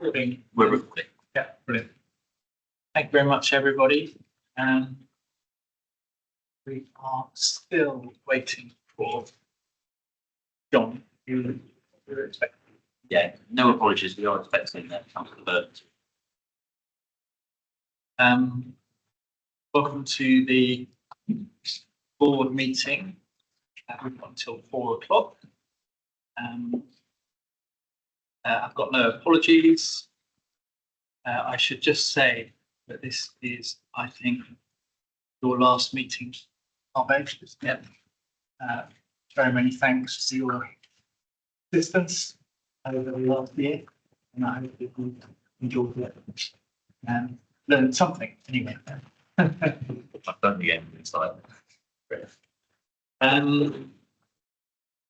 recording. We're recording. Yeah, brilliant. Thank you very much, everybody. We are still waiting for John. You were expecting. Yeah, no apologies. We are expecting that Councillor Burton. Welcome to the board meeting. We've got until 4 o'clock. I've got no apologies. I should just say that this is, I think, your last meeting of Ebbsfleet. Yep. Very many thanks for your assistance over the last year, and I hope that you enjoyed it and learned something anyway. I've done the game inside.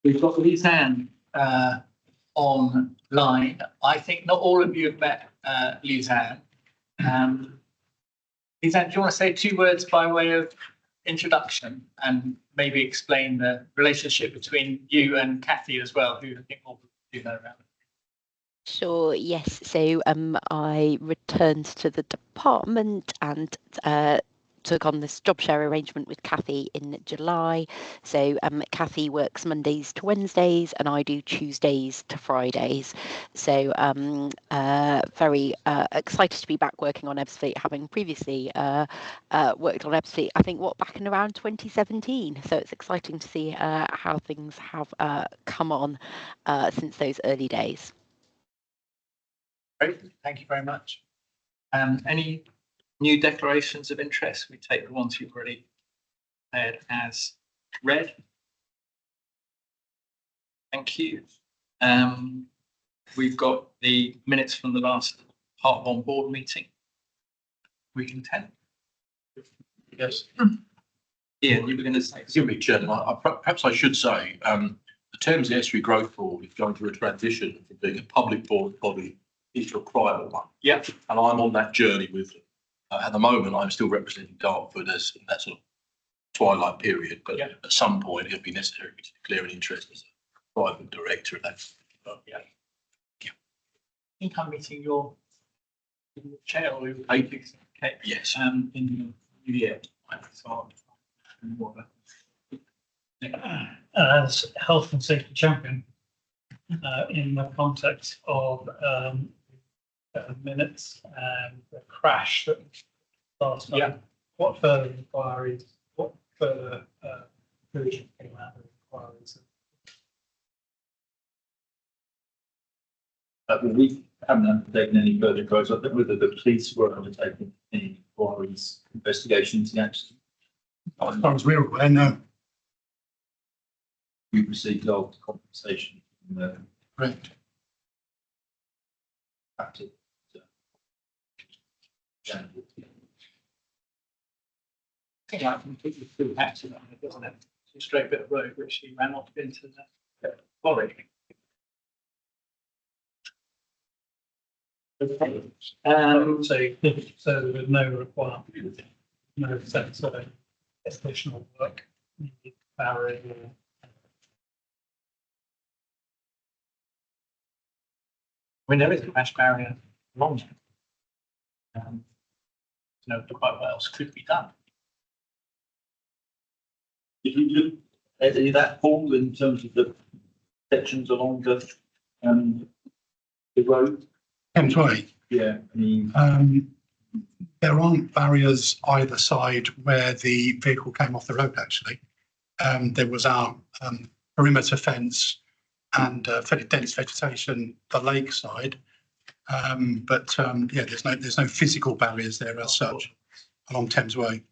We've got Lisanne online. I think not all of you have met Lisanne. Lisanne, do you want to say 2 words by way of introduction and maybe explain the relationship between you and Kathy as well, who I think all do know around? Sure, yes. So I returned to the department and took on this job share arrangement with Kathy in July. So Kathy works Mondays to Wednesdays and I do Tuesdays to Fridays. So very excited to be back working on Ebbsfleet, having previously worked on Ebbsfleet, I think, back in around 2017. So it's exciting to see how things have come on since those early days. Great, thank you very much. Any new declarations of interest? We take the ones you've already prepared as read. Thank you. We've got the minutes from the last Part 1 board meeting. We can tend. Yes. Ian, you were going to say. Excuse me, Chairman. Perhaps I should say the terms of the Estuary Growth Board is going through a transition from being a public board body into a private one. Yeah. And I'm on that journey with them. At the moment, I'm still representing Dartford as in that sort of twilight period, but at some point it'll be necessary to declare an interest as a private director of that. I think I'm meeting your chair or your okay. Yes. In the new year. As health and safety champion, in the context of minutes and the crash that last night, what further inquiries, what further conclusion came out of the inquiries? We haven't undertaken any further inquiries. I think whether the police were undertaking any inquiries, investigations, the accident. As far as we're aware, no. We received all compensation from the Correct. active. I think I completely threw accident on it, doesn't it? It's a straight bit of road which she ran off into the lorry. Okay. So there was no requirement, no sense of additional work needed, barrier or. I mean, there is a crash barrier along there. Quite what else could be done. Did you do any of that form in terms of the sections along the road? Thames Way. Yeah, I mean, There aren't barriers either side where the vehicle came off the road, actually. There was our perimeter fence and fairly dense vegetation, the lake side. There's no physical barriers there as such along Thames Way.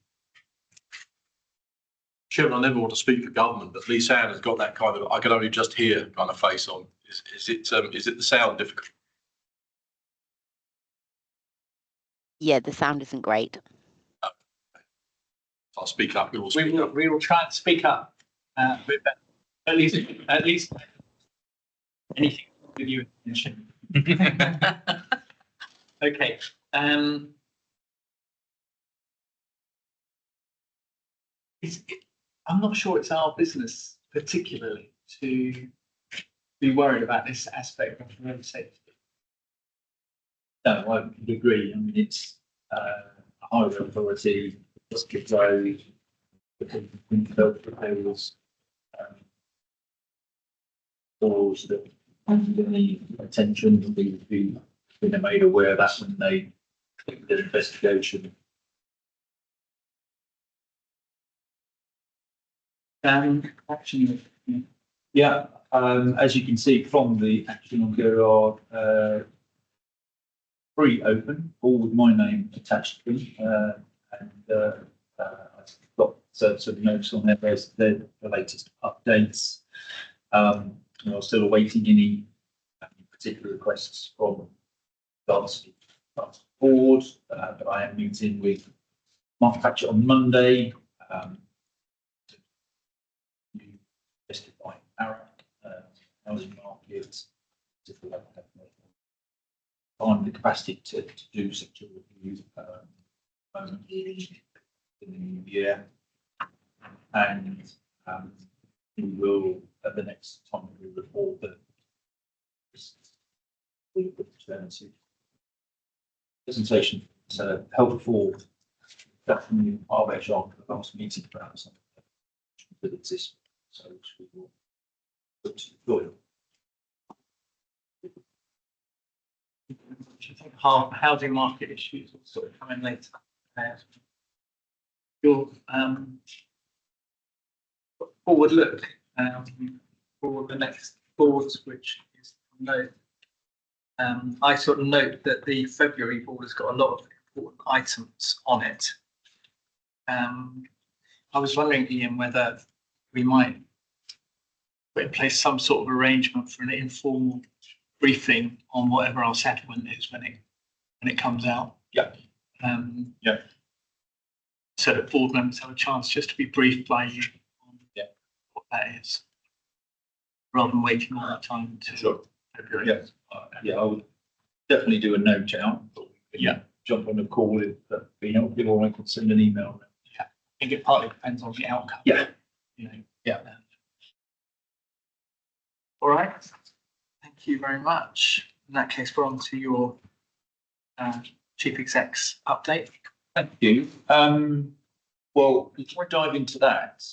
Chairman, I never want to speak for government, but Lisanne has got that kind of, I can only just hear kind of face on. Is it the sound difficult? Yeah, the sound isn't great. I'll speak up. We will try and speak up. With that. At least anything with you attention. Okay. I'm not sure it's our business particularly to be worried about this aspect of road safety. No, I would agree. I mean, it's a highway authority, Ebbsfleet Road. We felt that there was laws that didn't need attention. We been made aware of that when they did an investigation. Actually, Yeah, as you can see from the action, there are 3 open, all with my name attached to them. I've got some notes on there. There's the latest updates. I'm still awaiting any particular requests from the board, but I am meeting with Mark Patchett on Monday. Listed by Arab housing market to find the capacity to do such a review in the new year, and we will at the next time we report that we will return to presentation. So helpful, definitely our HR for the last meeting perhaps that exists. So we will look to deploy. do you think housing market issues will sort of come in later? Your forward look for the next boards, which is note. I sort of note that the February board has got a lot of important items on it. I was wondering, Ian, whether we might put in place some sort of arrangement for an informal briefing on whatever our settlement is when it comes out. Yeah. Yeah. So that board members have a chance just to be briefed by you on what that is, rather than waiting all that time until February. Yes. Yeah, I would definitely do a note out. But we can jump on a call with being helpful, or I could send an email. Yeah, I think it partly depends on the outcome. Yeah. You know. Yeah. All right. Thank you very much. In that case, we're on to your chief exec's update. Thank you. Well, before I dive into that,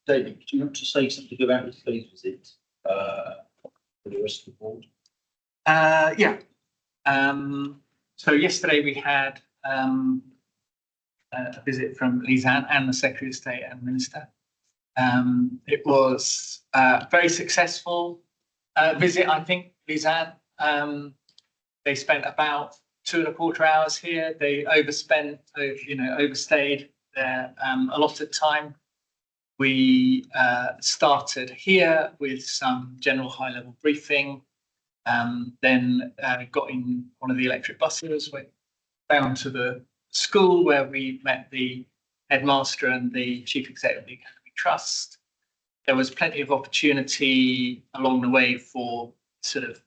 David, do you want to say something about your state visit for the rest of the board? Yeah. So yesterday we had a visit from Lisanne and the Secretary of State and Minister. It was a very successful visit, I think, Lisanne. They spent about 2.25 hours here. They overstayed their allotted time. We started here with some general high-level briefing, then got in one of the electric buses, went down to the school where we met the headmaster and the chief executive of the Academy Trust. There was plenty of opportunity along the way for sort of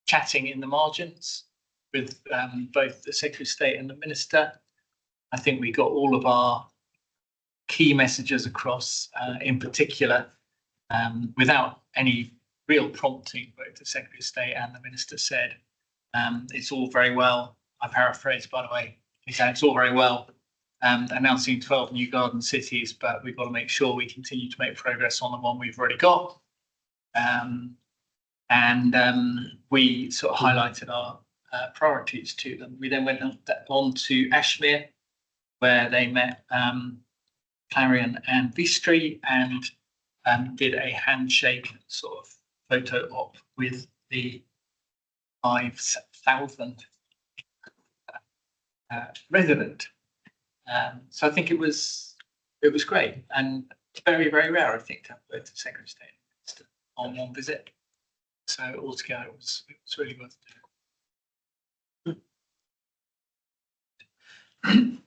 chatting in the margins with both the Secretary of State and the Minister. I think we got all of our key messages across, in particular, without any real prompting. Both the Secretary of State and the Minister said, it's all very well, I paraphrase, by the way, he said it's all very well announcing 12 new garden cities, but we've got to make sure we continue to make progress on the one we've already got. We sort of highlighted our priorities to them. We then went on to Ashmere, where they met Clarion and Vistry and did a handshake sort of photo op with the 5,000 resident. So I think it was great and very, very rare, I think, to have both the Secretary of State on one visit. So altogether, it was really worth doing.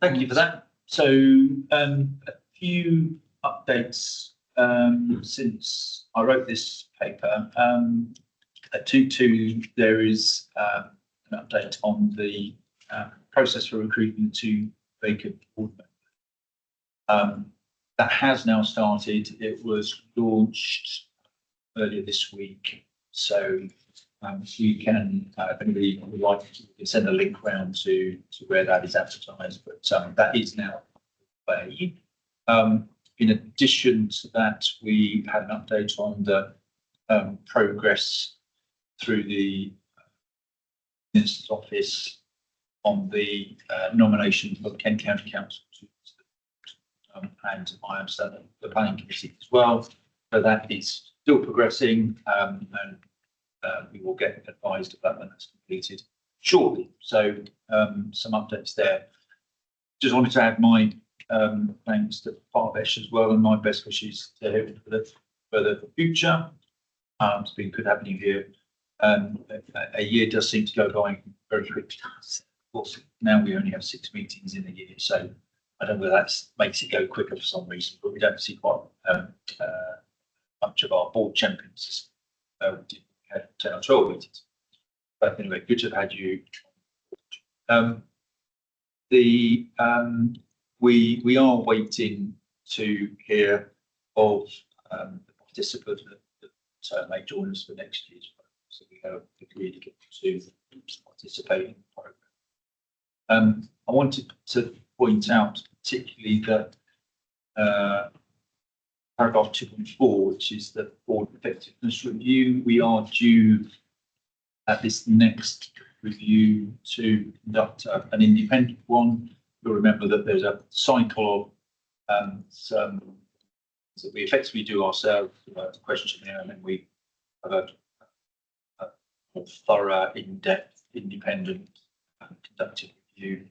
Thank you for that. So a few updates since I wrote this paper. At 2.2, there is an update on the process for recruiting 2 vacant board members. That has now started. It was launched earlier this week. So you can, if anybody would like, you can send a link round to where that is advertised, but that is now away. In addition to that, we had an update on the progress through the Minister's Office on the nomination of Kent County Council and I understand that the planning committee as well. So that is still progressing, and we will get advised of that when that's completed shortly. So some updates there. Just wanted to add my thanks to Parvesh as well, and my best wishes to him for the future. It's been good having you here. A year does seem to go by very quickly. Of course, now we only have 6 meetings in a year, so I don't know whether that makes it go quicker for some reason, but we don't see quite much of our board champions. We had 10 or 12 meetings. But anyway, good to have had you. We are waiting to hear of the participant that may join us for next year's program. So we have agreed to participate in the program. I wanted to point out particularly that paragraph 2.4, which is the board effectiveness review. We are due at this next review to conduct an independent one. You'll remember that there's a cycle of some that we effectively do ourselves, the questionnaire, and then we have a thorough, in-depth, independent conducted review.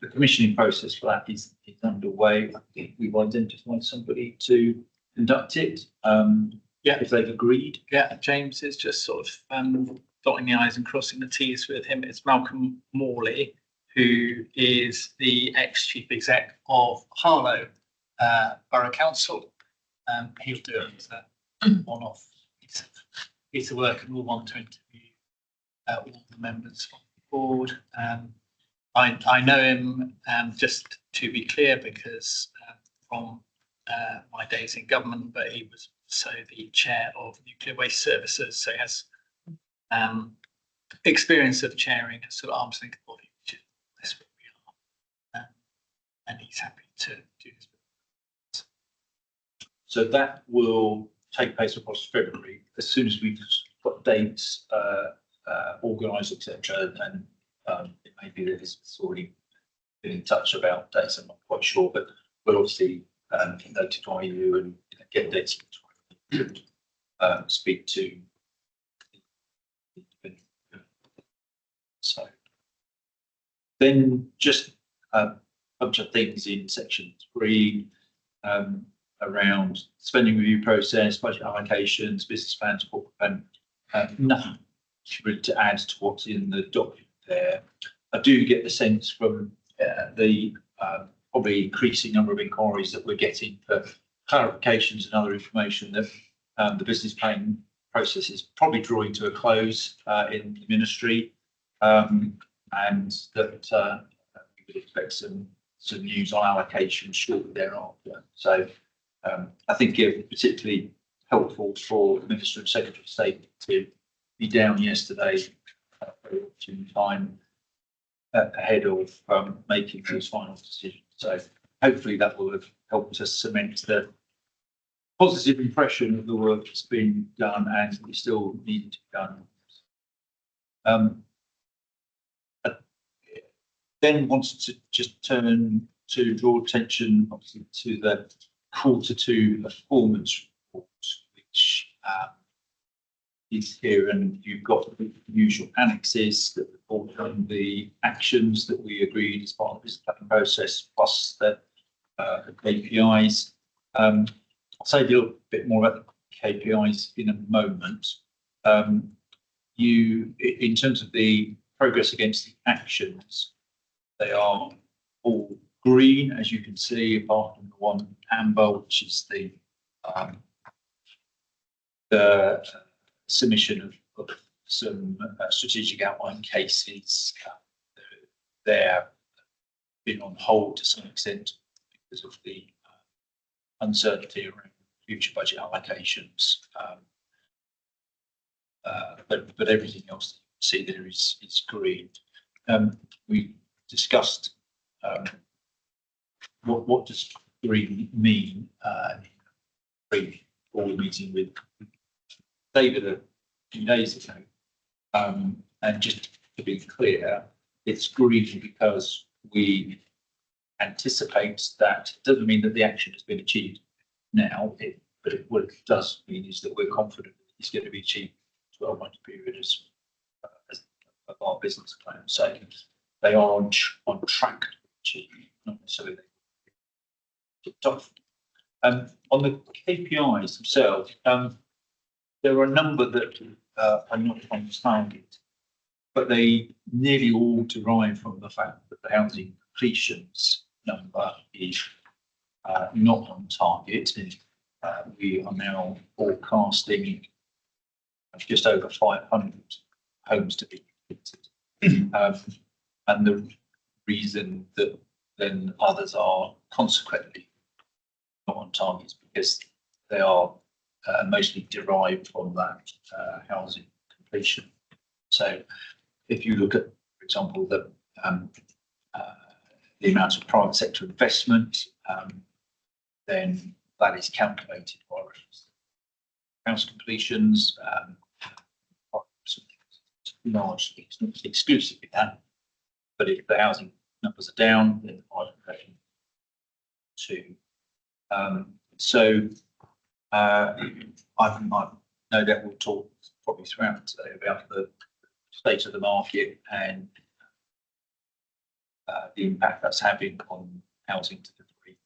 The commissioning process for that is underway. I think we've identified somebody to conduct it. Yeah, if they've agreed. Yeah, James is just sort of dotting the I's and crossing the T's with him. It's Malcolm Morley, who is the ex-chief exec of Harlow Borough Council. He'll do it as a one-off piece of work, and we'll want to interview all the members of the board. I know him, just to be clear, because from my days in government, but he was also the chair of Nuclear Waste Services, so he has experience of chairing a sort of arm's length body, which is what we are, and he's happy to do this. So that will take place across February as soon as we've got dates organised, etc. And it may be that it's already been in touch about dates. I'm not quite sure, but we'll obviously notify you and get dates. Speak to. So then just a bunch of things in section 3 around spending review process, budget allocations, business plans, corporate plan. Nothing really to add to what's in the document there. I do get the sense from the probably increasing number of inquiries that we're getting for clarifications and other information that the business planning process is probably drawing to a close in the ministry, and that we would expect some news on allocation shortly thereafter. So I think it was particularly helpful for the Minister and Secretary of State to be down yesterday in time ahead of making those final decisions. So hopefully that will have helped us cement the positive impression of the work that's been done and we still need to be done. I then wanted to just turn to draw attention obviously to the Q2 performance report, which is here, and you've got the usual annexes that report on the actions that we agreed as part of this planning process, plus the KPIs. I'll say a little bit more about the KPIs in a moment. In terms of the progress against the actions, they are all green, as you can see, apart from the one amber, which is the submission of some strategic outline cases. They're been on hold to some extent because of the uncertainty around future budget allocations. but everything else that you see there is green. We discussed what does green mean in a board meeting with David a few days ago. And just to be clear, it's green because we anticipate that. It doesn't mean that the action has been achieved now, but what it does mean is that we're confident that it's going to be achieved 12-month period as of our business plan. So they are on track to achieve, not necessarily ticked off. On the KPIs themselves, there are a number that are not on target, but they nearly all derive from the fact that the housing completions number is not on target. We are now forecasting just over 500 homes to be completed. And the reason that then others are consequently not on target is because they are mostly derived from that housing completion. So if you look at, for example, the amount of private sector investment, then that is calculated by house completions, largely, it's not exclusively that, but if the housing numbers are down, then the private investment too. So I've no doubt we'll talk probably throughout today about the state of the market and the impact that's having on housing delivery.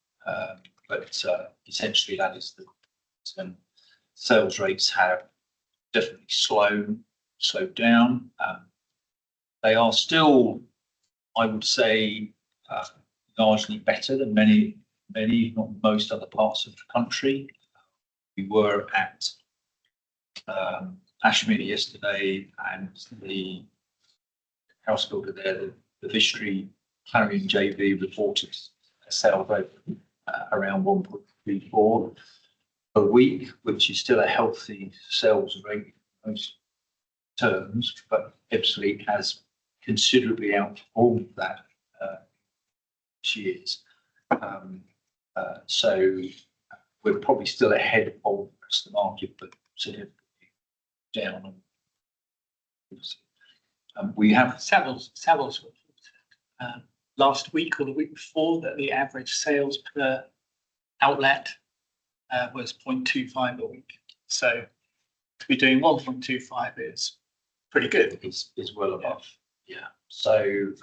But essentially that is the sales rates have definitely slowed down. They are still, I would say, largely better than many, if not most other parts of the country. We were at Ashmead yesterday, and the house builder there, the Vistry Clarion JV, reported a sale rate around 1.34 a week, which is still a healthy sales rate in most terms, but Ebbsfleet has considerably outperformed that this year's. So we're probably still ahead of the rest of the market, but significantly down. We have Savills reported last week or the week before that the average sales per outlet was 0.25 a week. So to be doing 1.25 is pretty good. is well above. Yeah. So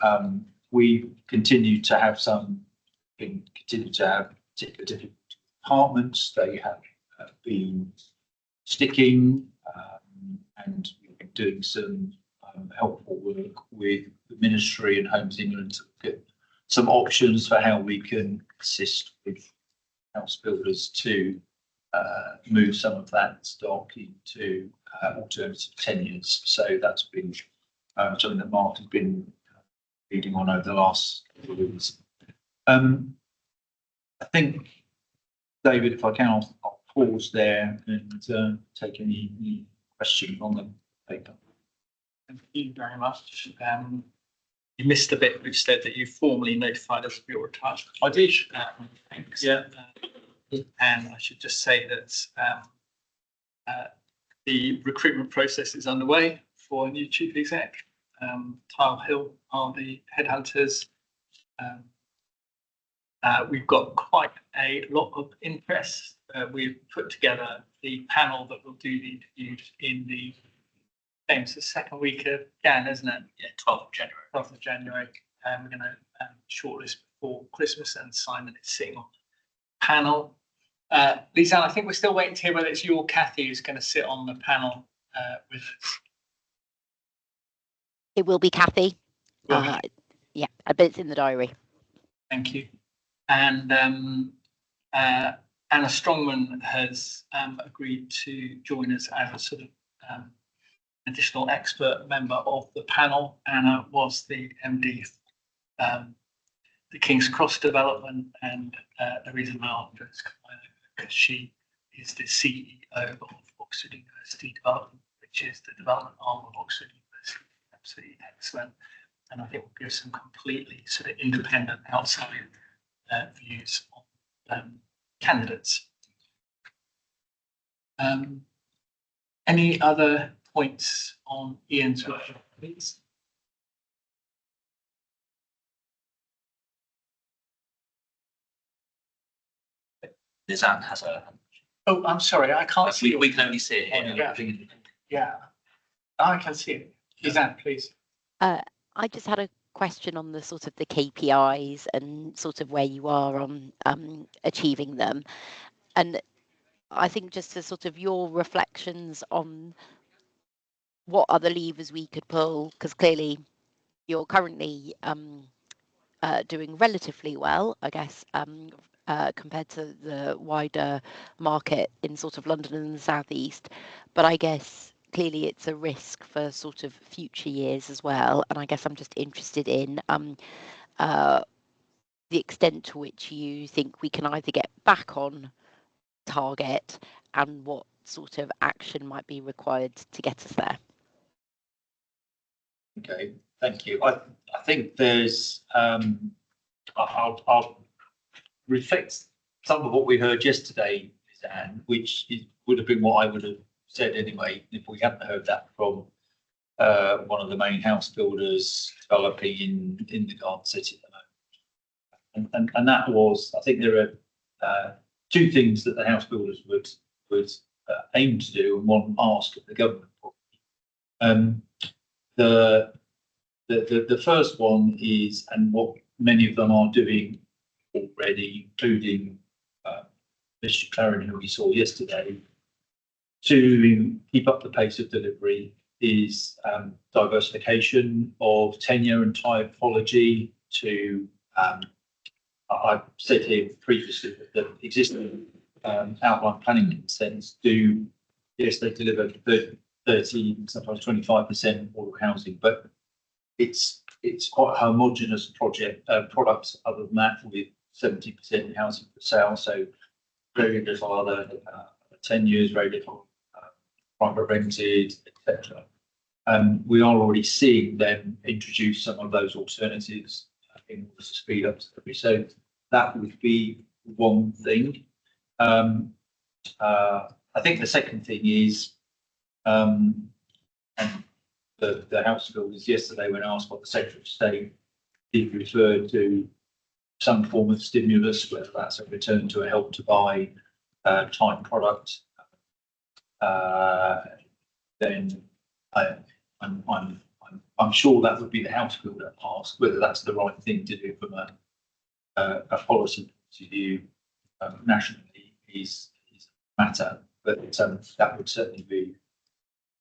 we continue to have particular difficult departments. They have been sticking, and we've been doing some helpful work with the Ministry and Homes England to look at some options for how we can assist with house builders to move some of that stock into alternative tenures. So that's been something that Mark has been leading on over the last couple of weeks. I think, David, if I can, I'll pause there and take any question on the paper. Thank you very much. You missed a bit which said that you formally notified us of your retirement. I did. Thanks. Yeah. And I should just say that the recruitment process is underway for a new chief exec. Tile Hill are the headhunters. We've got quite a lot of interest. We've put together the panel that will do the interviews in the second week of Jan, isn't it? Yeah, 12th of January. 12th of January. We're going to shortlist before Christmas, and Simon is sitting on the panel. Lisa, I think we're still waiting to hear whether it's you or Kathy who's going to sit on the panel with us. It will be Kathy. Will Yeah, I bet it's in the diary. Thank you. And Anna Strongman has agreed to join us as a sort of additional expert member of the panel. Anna was the MD of the King's Cross development, and the reason I asked is because she is the CEO of Oxford University Development, which which is the development arm of Oxford University. Absolutely excellent. And I think will give some completely sort of independent outside views on candidates. Any other points on Ian's work, please? Nizam has a. Oh, I'm sorry, I can't see. We can only see it. Yeah. Yeah, I can see it. Suzanne, please. I just had a question on the sort of the KPIs and sort of where you are on achieving them. And I think just as sort of your reflections on what other levers we could pull, because clearly you're currently doing relatively well, I guess, compared to the wider market in sort of London and the Southeast. But I guess clearly it's a risk for sort of future years as well. And I guess I'm just interested in the extent to which you think we can either get back on target and what sort of action might be required to get us there. Okay, thank you. I think there's, I'll reflect some of what we heard yesterday, Anne, which would have been what I would have said anyway if we hadn't heard that from one of the main house builders developing in the Garden City at the moment. And that was, I think there are two things that the house builders would aim to do and one ask of the government. The first one is, and what many of them are doing already, including Mr. Claren, who we saw yesterday, to keep up the pace of delivery, is diversification of tenure and typology to, I've said here previously that the existing outline planning consents do, yes, they deliver 30, sometimes 25% affordable housing, but it's quite a homogenous products other than that, with 70% housing for sale, so very little other tenures, very little private rented, etc. We are already seeing them introduce some of those alternatives in order to speed up delivery. So that would be one thing. I think the second thing is, and the house builders yesterday, when asked by the Secretary of State, did refer to some form of stimulus, whether that's a return to a Help to Buy type product. Then I'm sure that would be the house builder ask whether that's the right thing to do from a policy point of view nationally is a matter, but that would certainly be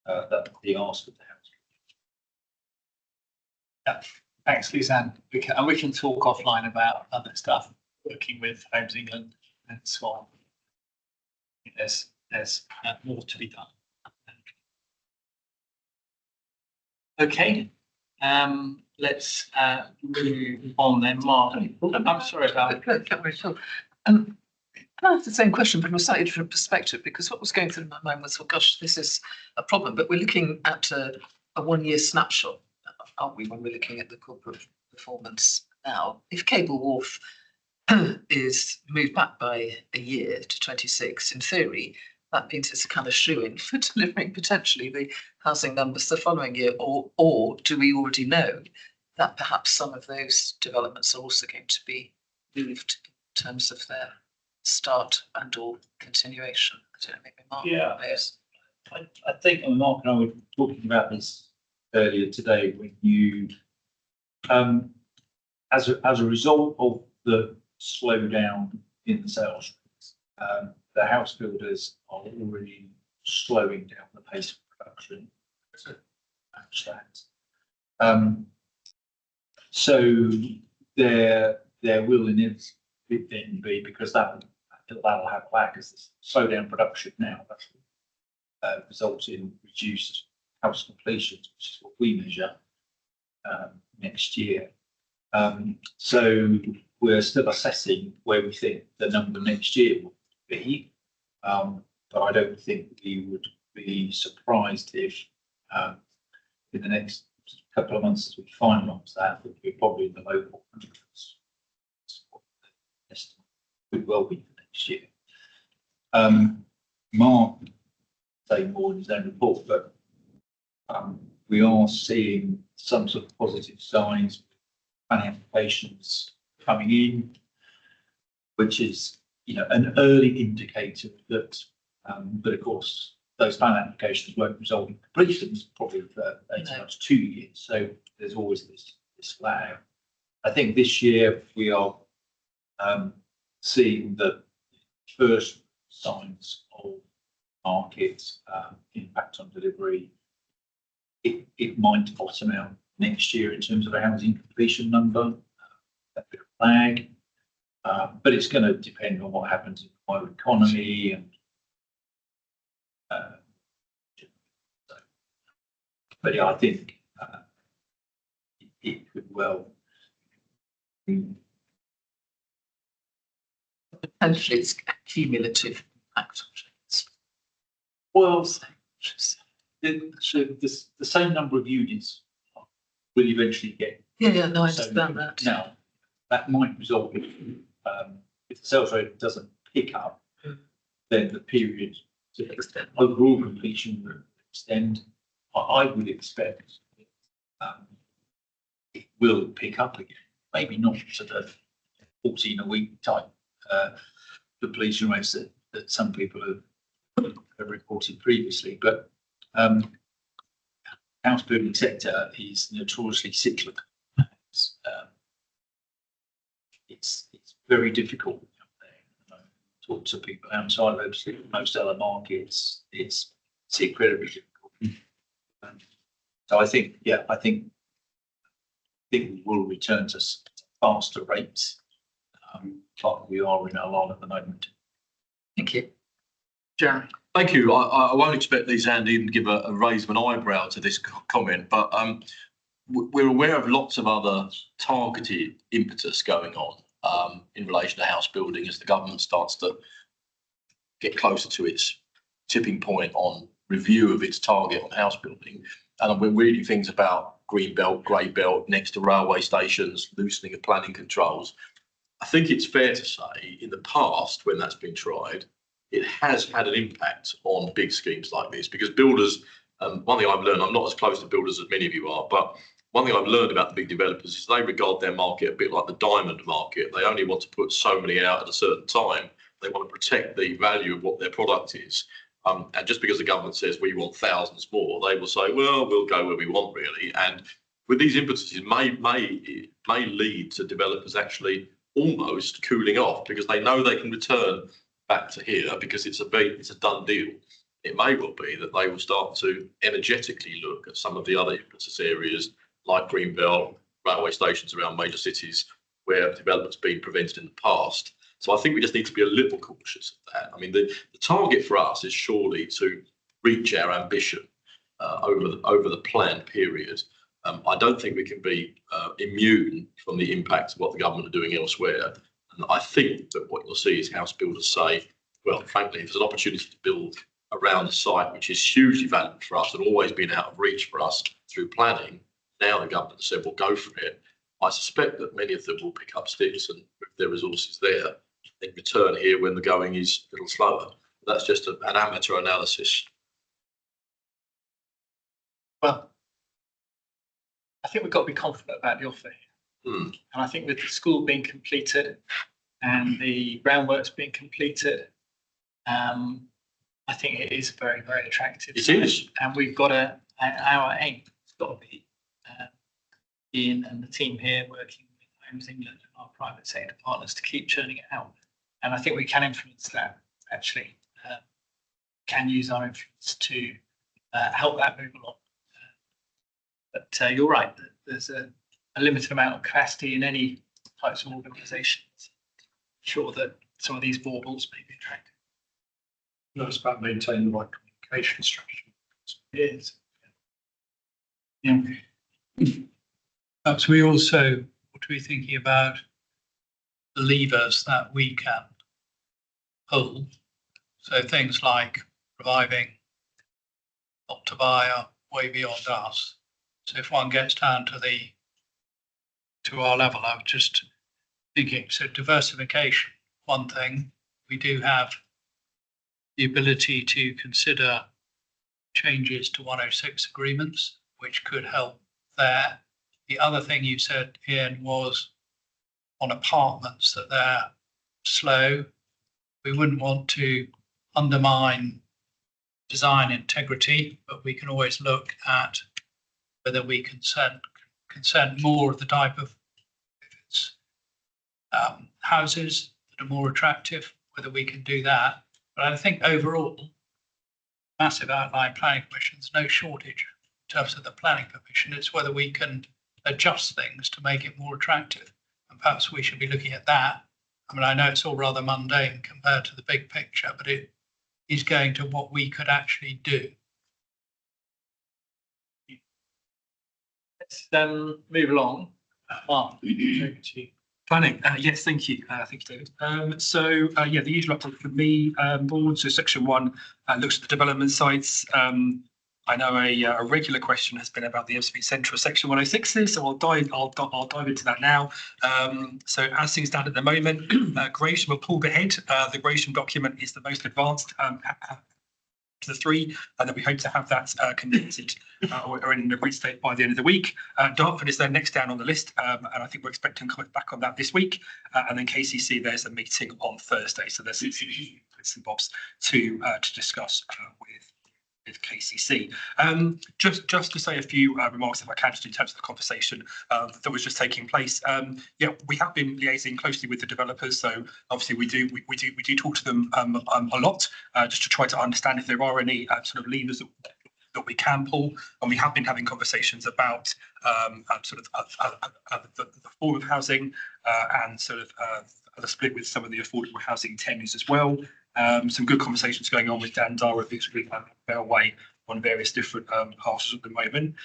the ask of the house. Yeah, thanks, Suzanne. We can talk offline about other stuff, working with Homes England and so on. There's more to be done. Okay, let's move on then. Mark, I'm sorry about Can I have the same question but from a slightly different perspective? Because what was going through my mind was, well, gosh, this is a problem, but we're looking at a 1 year snapshot, aren't we, when we're looking at the corporate performance now? If Cable Wharf is moved back by a year to 26, in theory, that means it's a kind of shoo-in for delivering potentially the housing numbers the following year, or do we already know that perhaps some of those developments are also going to be moved in terms of their start and or continuation? I don't know, maybe Mark knows. I think Mark and I were talking about this earlier today when you, as a result of the slowdown in the sales rates, the house builders are already slowing down the pace of production to match that. So there will inevitably then be, because that'll have lag as the slowdown production now, that results in reduced house completions, which is what we measure next year. So we're still assessing where we think the number next year will be, but I don't think we would be surprised if in the next couple of months as we finalise that, we're probably in the low 400s. Could well be for next year. Mark say more in his own report, but we are seeing some sort of positive signs, planning applications coming in, which is, you know, an early indicator that, but of course, those planning applications won't result in completions probably for 18 months, 2 years. So there's always this lag. I think this year we are seeing the first signs of market impact on delivery. It might bottom out next year in terms of a housing completion number, a bit of lag, but it's going to depend on what happens in the wider economy and. But yeah, I think it could well. Potentially, it's cumulative impact on things. Well, the same number of units will eventually get. Yeah, no, I understand that. Now, that might result in, if the sales rate doesn't pick up, then the period to extend overall completion will extend. I would expect it will pick up again, maybe not to the 14 a week type completion rates that some people have reported previously, but house building sector is notoriously cyclical. It's very difficult out there. Talk to people outside of Ebbsfleet, most other markets, it's incredibly difficult. So I think we will return to faster rates, but we are in a lot at the moment. Thank you. Jeremy. Thank you. I won't expect these, Andy, even to give a raise of an eyebrow to this comment, but we're aware of lots of other targeted impetus going on in relation to house building as the government starts to get closer to its tipping point on review of its target on house building. And we're reading things about green belt, grey belt next to railway stations, loosening of planning controls. I think it's fair to say in the past, when that's been tried, it has had an impact on big schemes like this, because builders, one thing I've learned, I'm not as close to builders as many of you are, but one thing I've learned about the big developers is they regard their market a bit like the diamond market. They only want to put so many out at a certain time. They want to protect the value of what their product is. And just because the government says we want thousands more, they will say, well, we'll go where we want really. And with these impetuses, it may lead to developers actually almost cooling off because they know they can return back to here because it's a done deal. It may well be that they will start to energetically look at some of the other impetus areas like Greenbelt, railway stations around major cities where development's been prevented in the past. So I think we just need to be a little cautious of that. I mean, the target for us is surely to reach our ambition over the planned period. I don't think we can be immune from the impact of what the government are doing elsewhere. And I think that what you'll see is house builders say, well, frankly, if there's an opportunity to build around the site, which is hugely valuable for us and always been out of reach for us through planning, now the government has said, well, go for it. I suspect that many of them will pick up sticks and with their resources there, then return here when the going is a little slower. That's just an amateur analysis. Well, I think we've got to be confident about the offer here. And I think with the school being completed and the groundworks being completed, I think it is very, very attractive. It is. And we've got our aim has got to be Ian and the team here working with Homes England and our private sector partners to keep churning it out. And I think we can influence that, actually, can use our influence to help that move along. But you're right, there's a limited amount of capacity in any types of organisations. Sure that some of these baubles may be attractive. No, it's about maintaining the right communication strategy. It is. Yeah. Perhaps we also ought to be thinking about the levers that we can pull. So things like reviving Help to Buy are way beyond us. So if one gets down to our level, I was just thinking, so diversification, one thing, we do have the ability to consider changes to 106 agreements, which could help there. The other thing you said, Ian, was on apartments that they're slow. We wouldn't want to undermine design integrity, but we can always look at whether we consent more of the type of houses that are more attractive, whether we can do that. But I think overall, massive outline planning permissions, no shortage in terms of the planning permission. It's whether we can adjust things to make it more attractive. And perhaps we should be looking at that. I mean, I know it's all rather mundane compared to the big picture, but it is going to what we could actually do. Let's move along. Mark, over to you. Planning, yes, thank you. Thank you, David. Yeah, the usual update for me, board. So section 1 looks at the development sites. I know a regular question has been about the Ebbsfleet Central section 106 so I'll dive into that now. So as things stand at the moment, Gresham will pull ahead. The Gresham document is the most advanced to the 3, and that we hope to have that completed or in a great state by the end of the week. Dartford is then next down on the list, and I think we're expecting comment back on that this week. And then KCC, there's a meeting on Thursday, so there's some bobs to discuss with KCC. Just to say a few remarks, if I can, just in terms of the conversation that was just taking place. Yeah, we have been liaising closely with the developers, so obviously we do talk to them a lot, just to try to understand if there are any sort of levers that we can pull, and we have been having conversations about sort of the form of housing and sort of the split with some of the affordable housing tenures as well. Some good conversations going on with Dan Dara of Ebbsfleet Railway on various different parcels at the moment.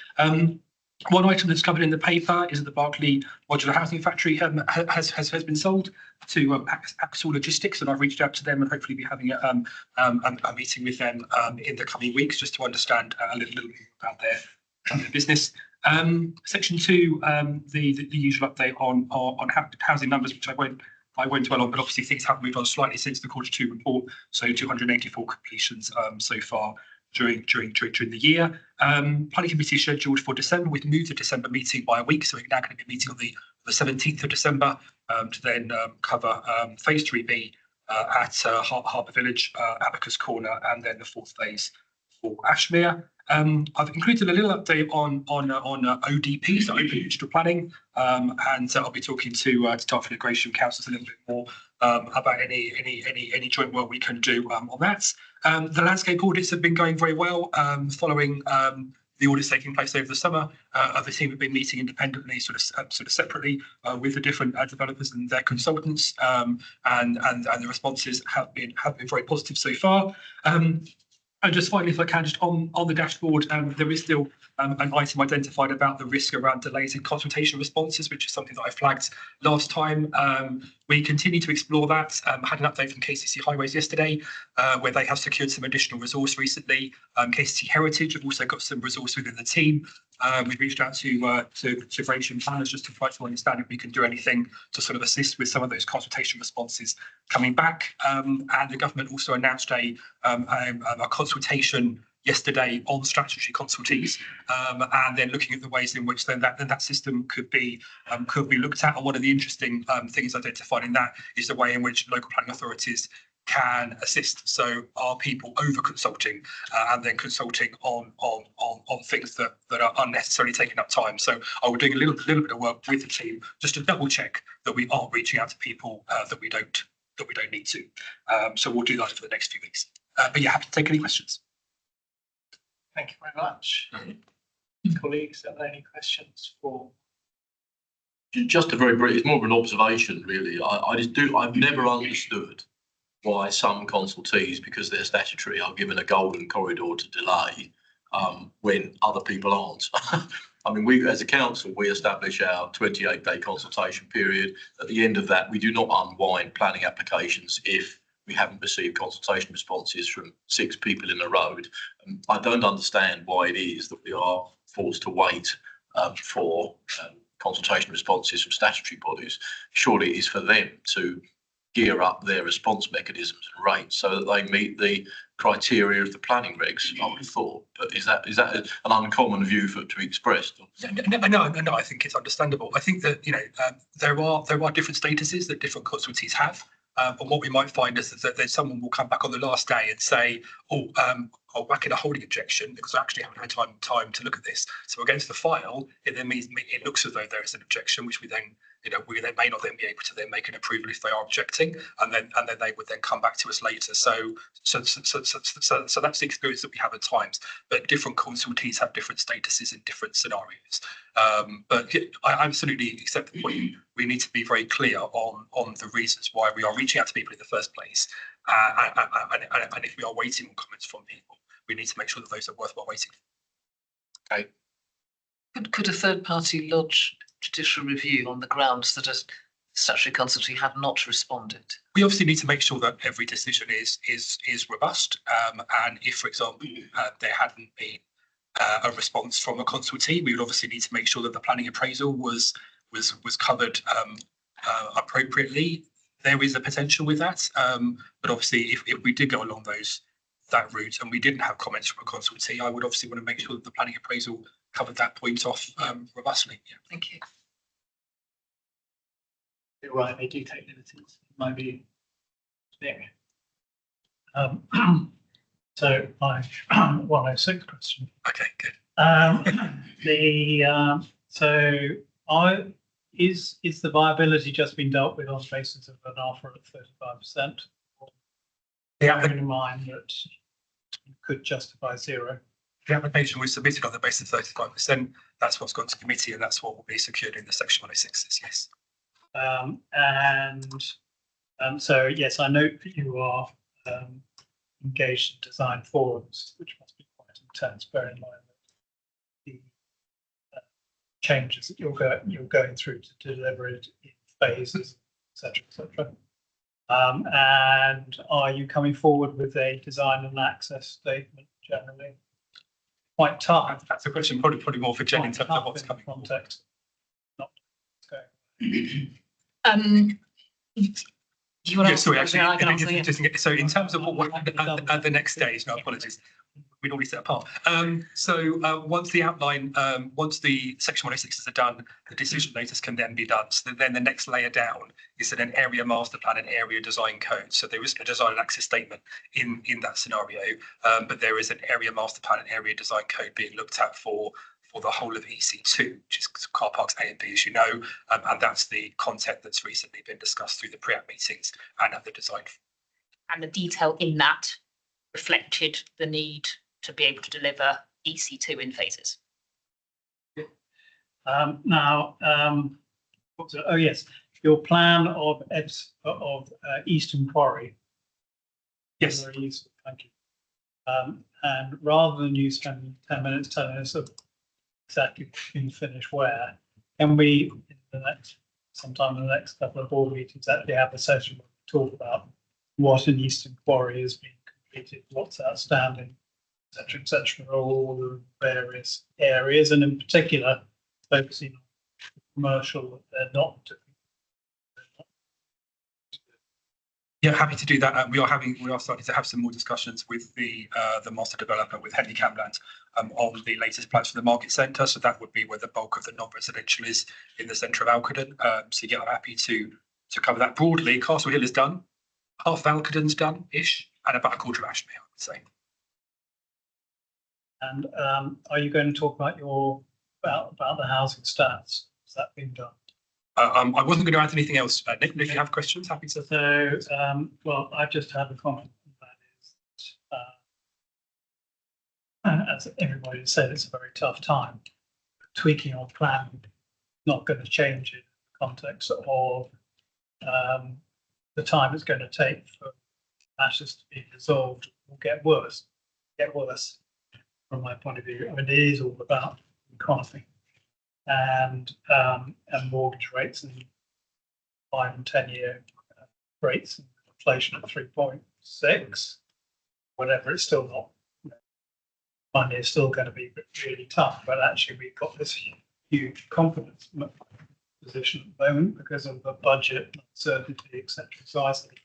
One item that's covered in the paper is that the Berkeley Modular Housing Factory has been sold to Axel Logistics, and I've reached out to them and hopefully be having a meeting with them in the coming weeks just to understand a little bit about their business. Section 2, the usual update on housing numbers, which I won't dwell on, but obviously things have moved on slightly since the Q2 report. So 284 completions so far during the year. Planning committee is scheduled for December. We've moved the December meeting by a week, so we're now going to be meeting on the 17th of December to then cover phase 3B at Harbour Village, Abacus Corner, and then the 4th phase for Ashmere. I've included a little update on ODP, so Open Digital Planning, and I'll be talking to Dartford Integration Councils a little bit more about any joint work we can do on that. The landscape audits have been going very well following the audits taking place over the summer. The team have been meeting independently, sort of separately, with the different developers and their consultants, and the responses have been very positive so far. And just finally, if I can, just on the dashboard, there is still an item identified about the risk around delays in consultation responses, which is something that I flagged last time. We continue to explore that. Had an update from KCC Highways yesterday, where they have secured some additional resource recently. KCC Heritage have also got some resource within the team. We've reached out to Gresham planners just to try to understand if we can do anything to sort of assist with some of those consultation responses coming back. And the government also announced a consultation yesterday on statutory consultees, and then looking at the ways in which then that system could be looked at. And one of the interesting things identified in that is the way in which local planning authorities can assist. So are people over consulting and then consulting on things that are unnecessarily taking up time? So I was doing a little bit of work with the team just to double check that we aren't reaching out to people that we don't need to. So we'll do that for the next few weeks. But yeah, happy to take any questions. Thank you very much. Colleagues, are there any questions for? Just a very brief, it's more of an observation, really. I've never understood why some consultees, because they're statutory, are given a golden corridor to delay when other people aren't. I mean, we as a council, we establish our 28-day consultation period. At the end of that, we do not unwind planning applications if we haven't received consultation responses from 6 people in the road. I don't understand why it is that we are forced to wait for consultation responses from statutory bodies. Surely it is for them to gear up their response mechanisms and rates so that they meet the criteria of the planning regs, I would have thought. But is that an uncommon view to be expressed? No, I think it's understandable. I think that, there are different statuses that different consultees have. And what we might find is that there's someone will come back on the last day and say, I'll whack in a holding objection because I actually haven't had time to look at this. So against the file, it then means it looks as though there is an objection, which we then may not then be able to then make an approval if they are objecting, and then they would then come back to us later. So that's the experience that we have at times. But different consultees have different statuses in different scenarios. But I absolutely accept the point. We need to be very clear on the reasons why we are reaching out to people in the first place, and if we are waiting on comments from people, we need to make sure that those are worthwhile waiting for. Okay. Could a third party lodge judicial review on the grounds that a statutory consultee had not responded? We obviously need to make sure that every decision is robust, and if, for example, there hadn't been a response from a consultee, we would obviously need to make sure that the planning appraisal was covered appropriately. There is a potential with that, but obviously if we did go along that route and we didn't have comments from a consultee, I would obviously want to make sure that the planning appraisal covered that point off robustly. Yeah. Thank you. You're right, they do take liberties. It might be there. So my 106 question. Okay, good. Is the viability just been dealt with on the basis of an offer at 35%? Bearing in mind that you could justify 0. The application was submitted on the basis of 35%. That's what's gone to committee, and that's what will be secured in the section 106. Yes. So yes, I note that you are engaged in design forums, which must be quite intense. Bear in mind that the changes that you're going through to deliver it in phases, etc., etc. And are you coming forward with a design and access statement generally? Quite tough. That's a question probably more for Jen in terms of what's coming. Context. Not Do you want to sorry, answer? I can answer, so in terms of what at the next stage, no apologies, we'd already set apart. Once the outline, once the section 106s are done, the decision notice can then be done. So then the next layer down is an area master plan and area design code. So there is a design and access statement in that scenario, but there is an area master plan and area design code being looked at for the whole of EC2, which is car parks A and B, as you know, and that's the content that's recently been discussed through the pre-app meetings and at the design. And the detail in that reflected the need to be able to deliver EC2 in phases. Oh yes, your plan of Eastern Quarry. Yes. Very useful, thank you. And rather than you spending 10 minutes telling us exactly when finish where, can we sometime in the next couple of board meetings actually have a session where we talk about what an Eastern Quarry has been completed, what's outstanding, etc., all the various areas, and in particular focusing on commercial that they're not doing. Yeah, happy to do that. We are starting to have some more discussions with the master developer, with Henley Camland, on the latest plans for the market centre. So that would be where the bulk of the non-residential is, in the centre of Alcadon. So yeah, I'm happy to cover that broadly. Castle Hill is done, half of Alcadon's done-ish, and about a quarter of Ashby, I would say. And are you going to talk about about the housing stats? Has that been done? I wasn't going to add anything else. Nick, if you have questions, happy to. So, well, I've just had a comment. That is, as everybody said, it's a very tough time. Tweaking our plan not going to change it in the context of the time it's going to take for matters to be resolved. Will get worse. From my point of view. I mean, it is all about economy and mortgage rates and 5 and 10 year rates inflation at 3.6, whatever, it's still not, money is still going to be really tough, but actually we've got this huge confidence position at the moment because of the budget uncertainty, etc. So I think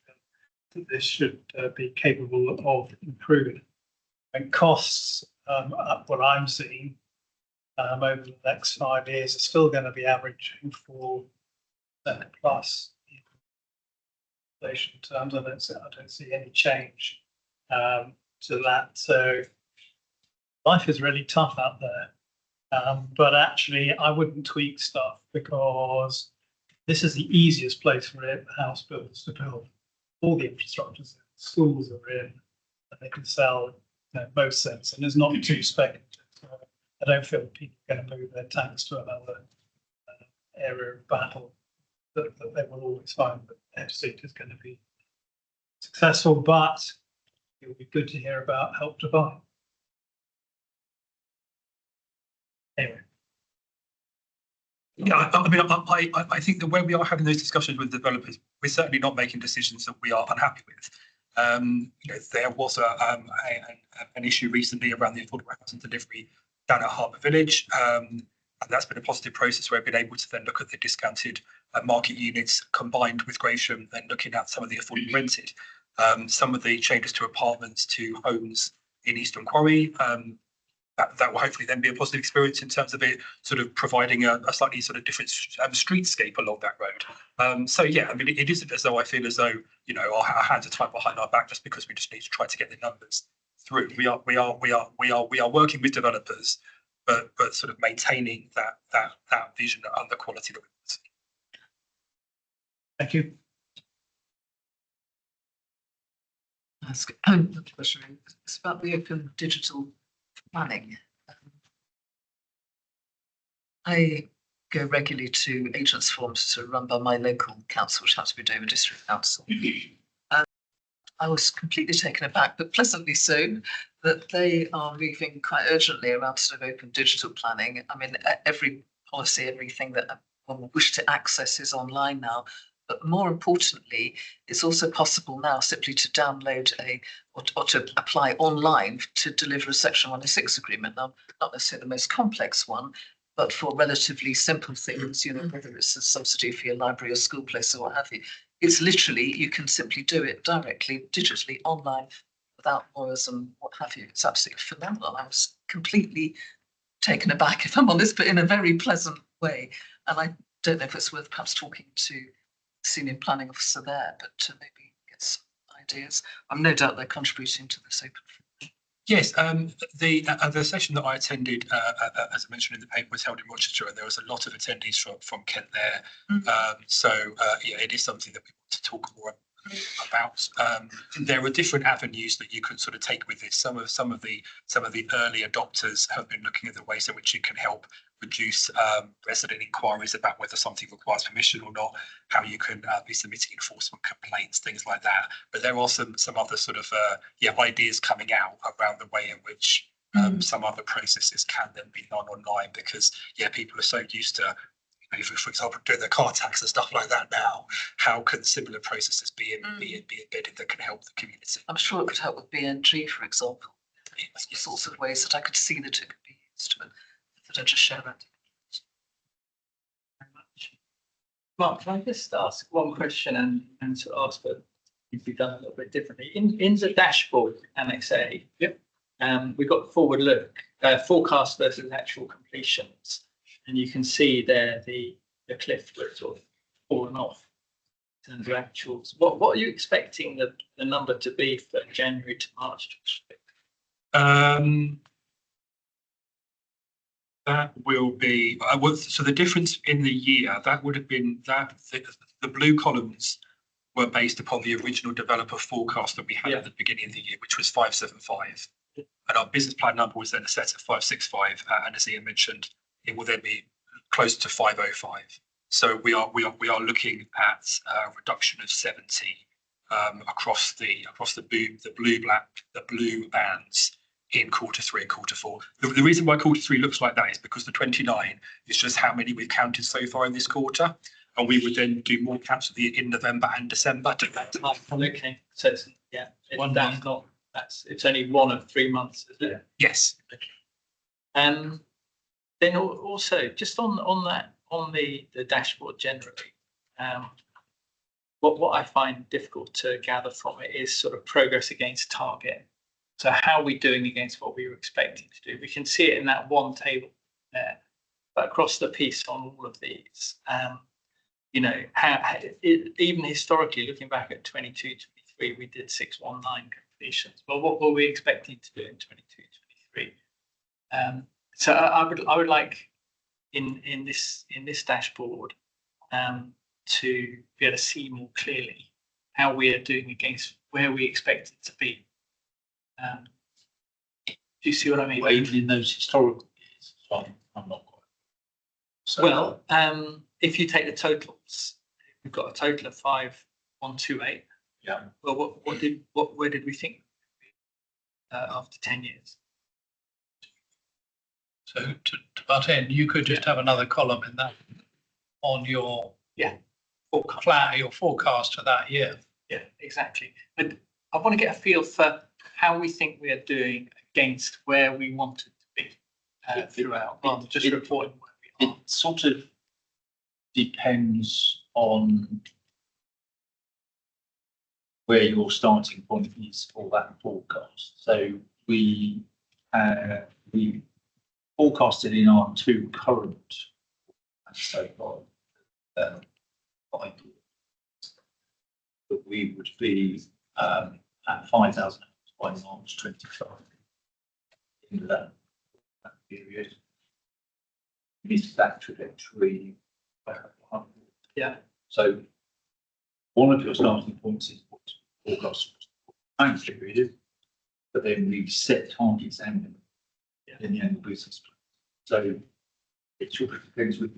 that this should be capable of improving. And costs, what I'm seeing over the next 5 years, are still going to be averaging 4% plus in inflation terms. I don't see any change to that. So life is really tough out there. But actually, I wouldn't tweak stuff because this is the easiest place for house builders to build. All the infrastructures, schools are in, and they can sell most sense, and it's not too speculative. So I don't feel people are going to move their tanks to another area of battle. That they will always find that Ebbsfleet is going to be successful, but it would be good to hear about Help to Buy. Anyway. Yeah, I mean, I think the way we are having those discussions with developers, we're certainly not making decisions that we are unhappy with. There was an issue recently around the affordable housing delivery down at Harbour Village, and that's been a positive process where we've been able to then look at the discounted market units combined with Gratian and looking at some of the affordable rented. Some of the changes to apartments, to homes in Eastern Quarry, that will hopefully then be a positive experience in terms of it sort of providing a slightly sort of different streetscape along that road. So yeah, I mean, it isn't as though I feel as though our hands are tied behind our back just because we just need to try to get the numbers through. We are working with developers, but sort of maintaining that vision and the quality that we want to see. Thank you. Ask another question. It's about the open digital planning. I go regularly to agents forums to run by my local council, which happens to be Dover District Council. I was completely taken aback, but pleasantly so, that they are moving quite urgently around sort of open digital planning. I mean, every policy, everything that one would wish to access is online now. But more importantly, it's also possible now simply to download or to apply online to deliver a Section 106 agreement. Now, not necessarily the most complex one, but for relatively simple things, whether it's a subsidy for your library or school place or what have you, it's literally, you can simply do it directly, digitally, online, without lawyers and what have you. It's absolutely phenomenal. I was completely taken aback, if I'm honest, but in a very pleasant way. And I don't know if it's worth perhaps talking to senior planning officer there, but to maybe get some ideas. I'm no doubt they're contributing to this open forum. Yes, the session that I attended, as I mentioned in the paper, was held in Rochester, and there was a lot of attendees from Kent there. Yeah, it is something that we want to talk more about. There are different avenues that you can sort of take with this. Some of the early adopters have been looking at the ways in which you can help reduce resident inquiries about whether something requires permission or not, how you can be submitting enforcement complaints, things like that. But there are some other sort of ideas coming out around the way in which some other processes can then be done online, because people are so used to, for example, doing the car tax and stuff like that now. How can similar processes be embedded that can help the community? I'm sure it could help with BNG, for example. All sorts of ways that I could see that it could be used, but I just share that. Very much. Mark, can I just ask one question and to ask for it to be done a little bit differently? In the dashboard, Annex A, we've got forward look, forecast versus actual completions. And you can see there the cliff where it's sort of fallen off in terms of actuals. What are you expecting the number to be for January to March? That will be so the difference in the year, that would have been that the blue columns were based upon the original developer forecast that we had at the beginning of the year, which was 575, and our business plan number was then set at 565, and as Ian mentioned, it will then be close to 505. So we are looking at a reduction of 70 across the blue bands in Q3 and Q4. The reason why Q3 looks like that is because the 29 is just how many we've counted so far in this quarter. and we would then do more caps in November and December. Okay, so it's, yeah, that's not, it's only 1 of 3 months, is it? Yes. Then also just on the dashboard generally, what I find difficult to gather from it is sort of progress against target. So how are we doing against what we were expecting to do? We can see it in that one table there, but across the piece on all of these, you know, even historically looking back at 22, 23, we did 619 completions. Well, what were we expecting to do in 22, 23? So I would like in this dashboard to be able to see more clearly how we are doing against where we expect it to be. Do you see what I mean? Well, even in those historical years, so I'm not quite. So, Well, if you take the totals, we've got a total of 5,128. yeah. Well, where did we think after 10 years? So to butt in, you could just have another column in that on your Forecast. your forecast for that year. Yeah, exactly. But I want to get a feel for how we think we are doing against where we wanted to be throughout, rather than just reporting where we are. It sort of depends on where your starting point is for that forecast. So we forecasted in our 2 current so far 5 years that we would be at 5,000 by March 25 in that period. Missed that trajectory. Yeah. So one of your starting points is what forecast time period, but then we set targets annually in the annual business plan. So it sort of depends with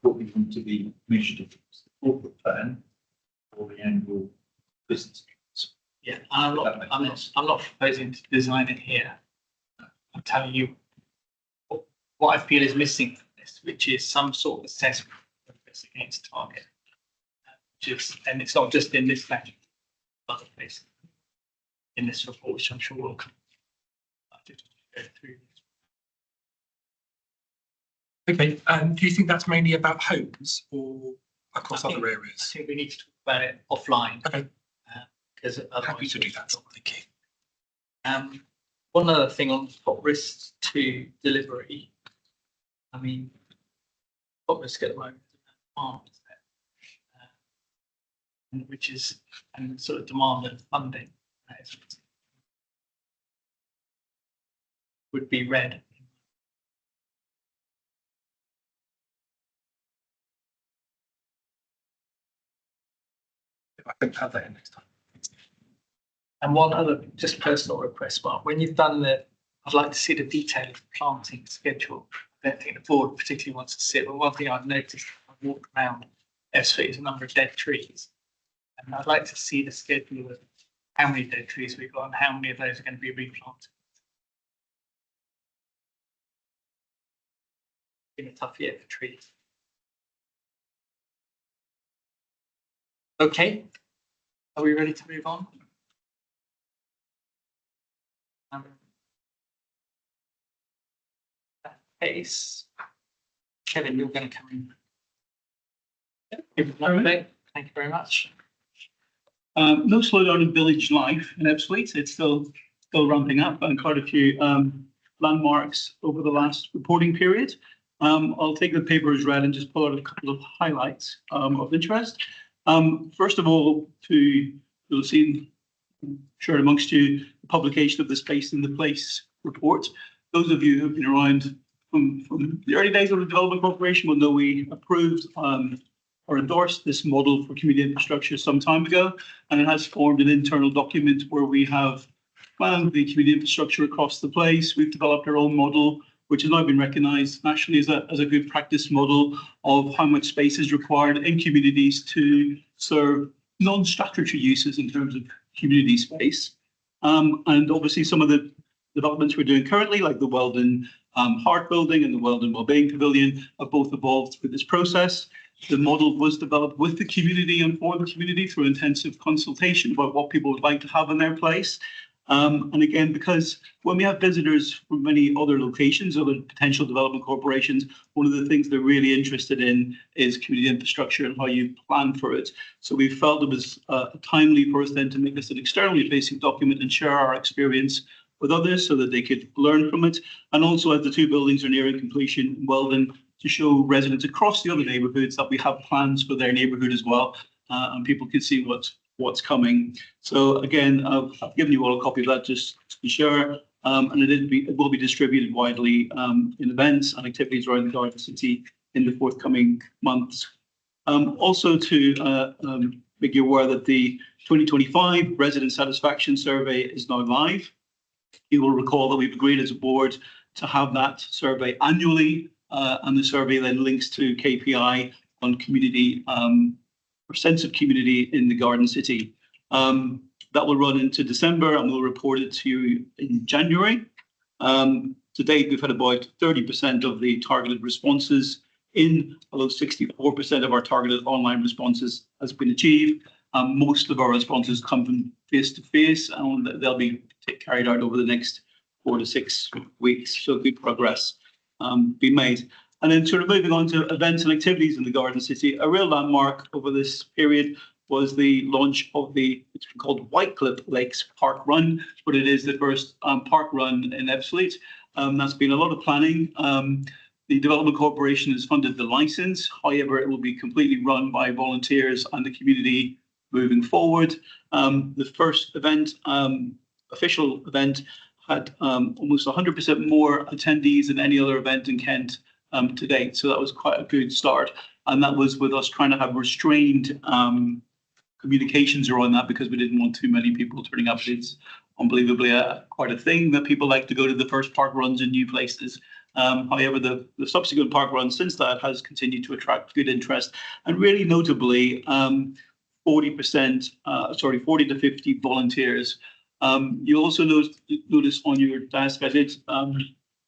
what we want to be measured against the corporate plan or the annual business plans. Yeah, and I'm not proposing to design it here. I'm telling you what I feel is missing from this, which is some sort of assessment of this against target. And it's not just in this statute, but other places in this report, which I'm sure will come. Go through this. Okay, do you think that's mainly about homes or across other I areas? think we need to talk about it offline. Okay. Because Happy to do that. Thank you. One other thing on top risks to delivery. I mean, top risk at the moment is which is and sort of demand and funding would be red. I think have that in next time. And one other just personal request, Mark, when you've done I'd like to see the detailed planting schedule. I don't think the board particularly wants to see it, but one thing I've noticed, I've walked around Ebbsfleet is a number of dead trees. And I'd like to see the schedule of how many dead trees we've got and how many of those are going to be replanted. Been a tough year for trees. Okay, are we ready to move on? Case. Kevin, you're going to come in. Give an update. Thank you very much. No slowdown in village life in Ebbsfleet. It's still ramping up and quite a few landmarks over the last reporting period. I'll take the paper as read and just pull out a couple of highlights of interest. First of all, you'll see shared amongst you the publication of the Space in the Place report. Those of you who have been around from the early days of the Development Corporation will know we approved or endorsed this model for community infrastructure some time ago, and it has formed an internal document where we have planned the community infrastructure across the place. We've developed our own model, which has now been recognised nationally as a good practice model of how much space is required in communities to serve non-statutory uses in terms of community space. And obviously some of the developments we're doing currently, like the Weldon Heart Building and the Weldon Wellbeing Pavilion, have both evolved through this process. The model was developed with the community and for the community through intensive consultation about what people would like to have in their place. And again, because when we have visitors from many other locations, other potential development corporations, one of the things they're really interested in is community infrastructure and how you plan for it. So we felt it was timely for us then to make this an externally facing document and share our experience with others so that they could learn from it. And also, as the two buildings are nearing completion, well then, to show residents across the other neighbourhoods that we have plans for their neighbourhood as well, and people can see what's coming. So again, I've given you all a copy of that just to be sure, and it will be distributed widely in events and activities around the Garden City in the forthcoming months. Also to make you aware that the 2025 Resident Satisfaction Survey is now live. You will recall that we've agreed as a board to have that survey annually, and the survey then links to KPI on community or sense of community in the Garden City. That will run into December and we'll report it to you in January. To date, we've had about 30% of the targeted responses in, although 64% of our targeted online responses has been achieved. Most of our responses come from face-to-face and they'll be carried out over the next 4 to 6 weeks. So good progress being made. And then sort of moving on to events and activities in the Garden City, a real landmark over this period was the launch of it's called Whitecliff Lakes Park Run, but it is the first park run in Ebbsfleet. That's been a lot of planning. The Development Corporation has funded the license. However, it will be completely run by volunteers and the community moving forward. The first event, official event, had almost 100% more attendees than any other event in Kent to date. So that was quite a good start. And that was with us trying to have restrained communications around that because we didn't want too many people turning up. It's unbelievably quite a thing that people like to go to the first park runs in new places. However, the subsequent park runs since that has continued to attract good interest, and really notably 40 to 50 volunteers. You also notice on your desk, I did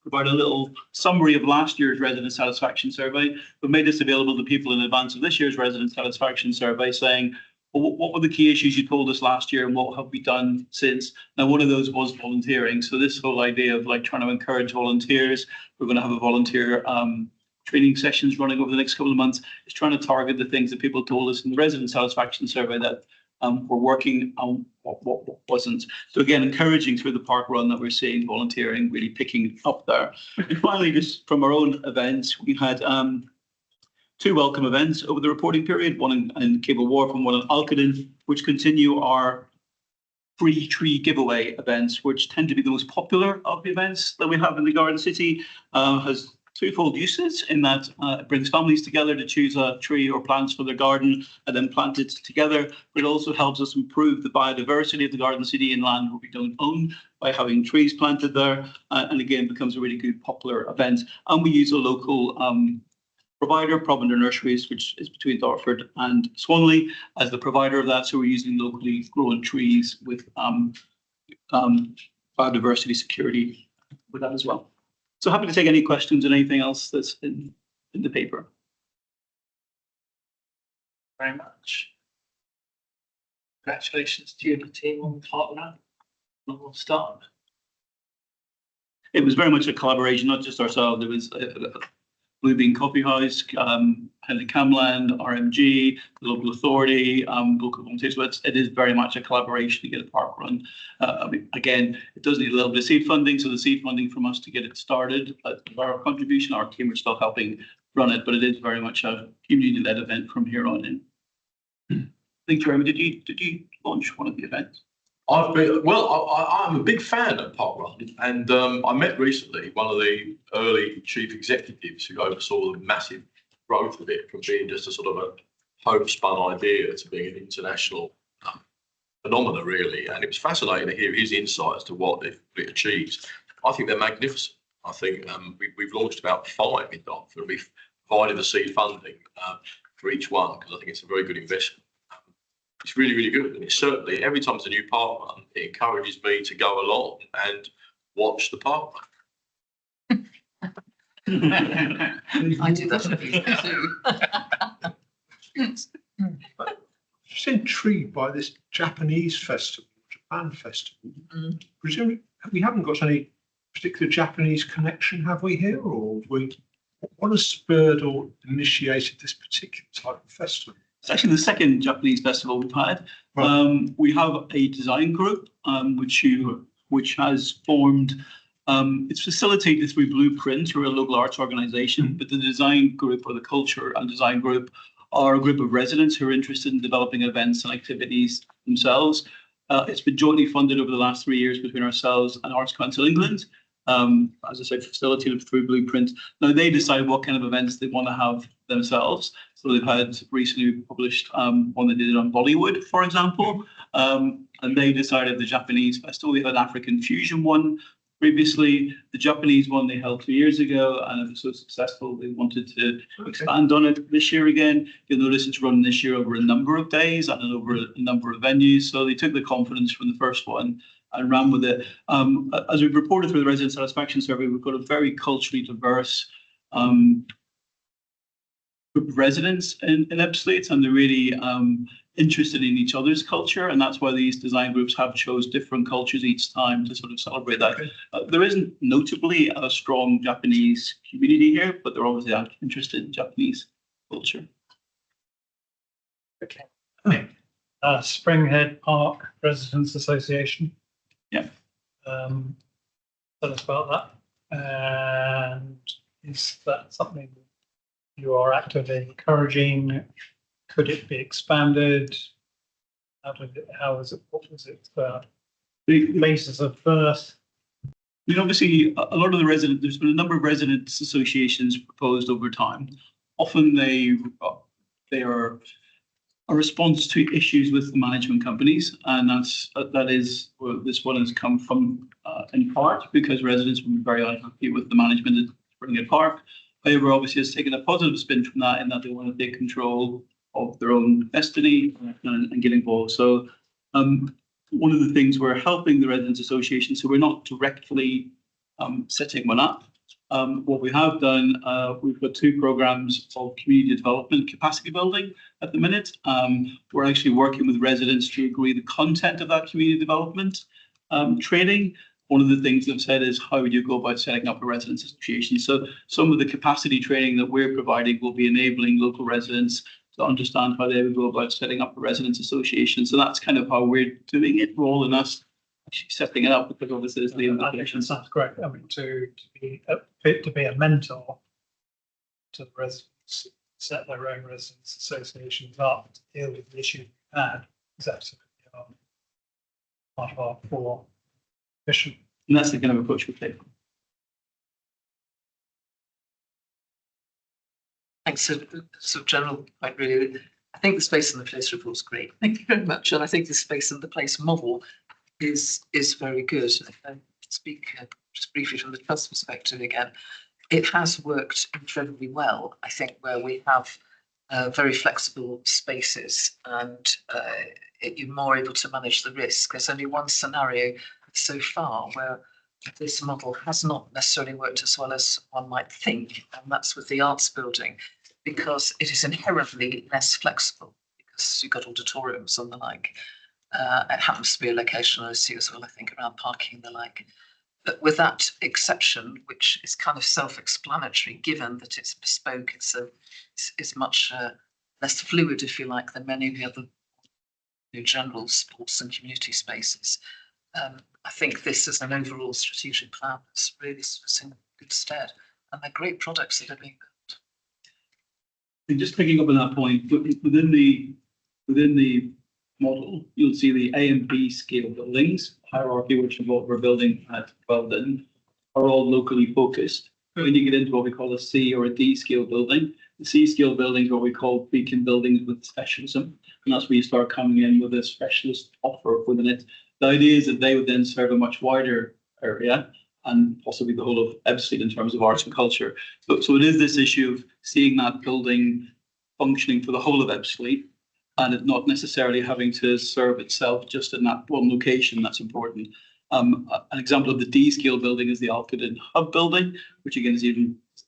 provide a little summary of last year's resident satisfaction survey. We've made this available to people in advance of this year's resident satisfaction survey, saying, well, what were the key issues you told us last year and what have we done since? Now, one of those was volunteering. So this whole idea of like trying to encourage volunteers, we're going to have a volunteer training sessions running over the next couple of months, is trying to target the things that people told us in the resident satisfaction survey that were working on what wasn't. So again, encouraging through the park run that we're seeing volunteering really picking up there. And finally, just from our own events, we had 2 welcome events over the reporting period, one in Cable Wharf and one in Alkden, which continue our free tree giveaway events, which tend to be the most popular of the events that we have in the Garden City. Has twofold uses in that it brings families together to choose a tree or plants for their garden and then plant it together. But it also helps us improve the biodiversity of the Garden City in land where we don't own by having trees planted there. And again, becomes a really good popular event. And we use a local provider, Provender Nurseries, which is between Dartford and Swanley, as the provider of that. So we're using locally grown trees with biodiversity security with that as well. So happy to take any questions and anything else that's in the paper. Very much. Congratulations to you and the team on the park run. We'll start. It was very much a collaboration, not just ourselves. There was Blue Bean Coffee House, Henley Camland, RMG, the local authority, local volunteers. So it is very much a collaboration to get a park run. I mean, again, it does need a little bit of seed funding. So the seed funding from us to get it started, our contribution, our team are still helping run it, but it is very much a community-led event from here on in. I think, Jeremy, did you launch one of the events? I'm a big fan of Park Run, and I met recently one of the early chief executives who oversaw the massive growth of it from being just a sort of a homespun idea to being an international phenomenon, really. And it was fascinating to hear his insights to what it achieves. I think they're magnificent. I think we've launched about 5 in Dartford. We've provided the seed funding for each one because I think it's a very good investment. It's really, really good. And it's certainly, every time there's a new park run, it encourages me to go along and watch the park run. I do that every year too. Just intrigued by this Japanese festival, Japan festival. Presumably, we haven't got any particular Japanese connection, have we here, or what has spurred or initiated this particular type of festival? It's actually the second Japanese festival we've had. Right. We have a design group which has formed. It's facilitated through Blueprint, who are a local arts organisation, but the design group, or the culture and design group, are a group of residents who are interested in developing events and activities themselves. It's been jointly funded over the last 3 years between ourselves and Arts Council England. As I said, facilitated through Blueprint. Now they decide what kind of events they want to have themselves. So they've had recently published one they did on Bollywood, for example, and they decided the Japanese festival. We had an African fusion one previously. The Japanese one they held 2 years ago, and it was so successful they wanted to expand on it this year again. You'll notice it's run this year over a number of days and over a number of venues. So they took the confidence from the first one and ran with it. As we've reported through the resident satisfaction survey, we've got a very culturally diverse group of residents in Ebbsfleet, and they're really interested in each other's culture, and that's why these design groups have chose different cultures each time to sort of celebrate that. There isn't notably a strong Japanese community here, but they're obviously interested in Japanese culture. Okay. Springhead Park Residents Association. Yeah. Tell us about that. And is that something you are actively encouraging? Could it be expanded? How was it? What was it? The basis of birth? I mean, obviously, a lot of the residents, there's been a number of residents associations proposed over time. Often they are a response to issues with the management companies, and that is where this one has come from in part because residents were very unhappy with the management at Springhead Park. However, obviously, it's taken a positive spin from that in that they want to take control of their own destiny and get involved. So one of the things we're helping the residents association, so we're not directly setting one up. What we have done, we've got 2 programs of community development capacity building at the minute. We're actually working with residents to agree the content of that community development training. One of the things they've said is, how would you go about setting up a residents association? So some of the capacity training that we're providing will be enabling local residents to understand how they would go about setting up a residents association. So that's kind of how we're doing it, rather than us actually setting it up, because obviously there's the implications. Sounds great. I mean, to be a mentor to the residents, set their own residents associations up to deal with the issue we had is absolutely part of our core mission. And that's the kind of approach we take. Thanks. So general point really. I think the space and the place report is great. Thank you very much. And I think the space and the place model is very good. If I speak just briefly from the trust perspective again, it has worked incredibly well. I think where we have very flexible spaces and you're more able to manage the risk. There's only one scenario so far where this model has not necessarily worked as well as one might think, and that's with the arts building, because it is inherently less flexible because you've got auditoriums and the like. It happens to be a location I see as well, I think, around parking and the like. But with that exception, which is kind of self-explanatory, given that it's bespoke, it's much less fluid, if you like, than many of the other general sports and community spaces. I think this is an overall strategic plan that's really in good stead, and they're great products that are being built. And just picking up on that point, within the model, you'll see the A and B scale buildings hierarchy, which is what we're building at Weldon, are all locally focused. When you get into what we call a C or a D scale building, the C scale buildings are what we call beacon buildings with specialism, and that's where you start coming in with a specialist offer within it. The idea is that they would then serve a much wider area and possibly the whole of Ebbsfleet in terms of arts and culture. So it is this issue of seeing that building functioning for the whole of Ebbsfleet and it not necessarily having to serve itself just in that one location. That's important. An example of the D scale building is the Alkden Hub building, which again is even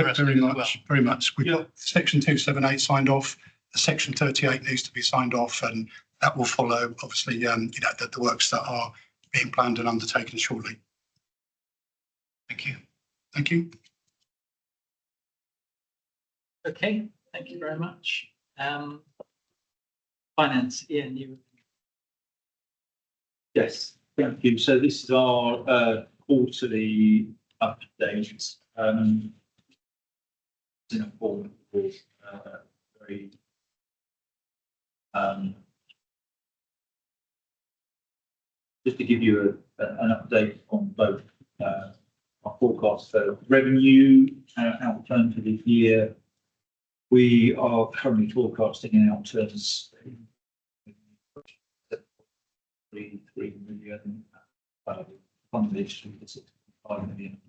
Very as well. much, very much. We've got section 278 signed off. Section 38 needs to be signed off, and that will follow, obviously, the works that are being planned and undertaken shortly. Thank you. Thank you. Okay, thank you very much. Finance, Ian, you. Yes, thank you. So this is our quarterly update. In a form with very just to give you an update on both our forecast for revenue outturn for the year. We are currently forecasting in outturns 3 million funded 65 million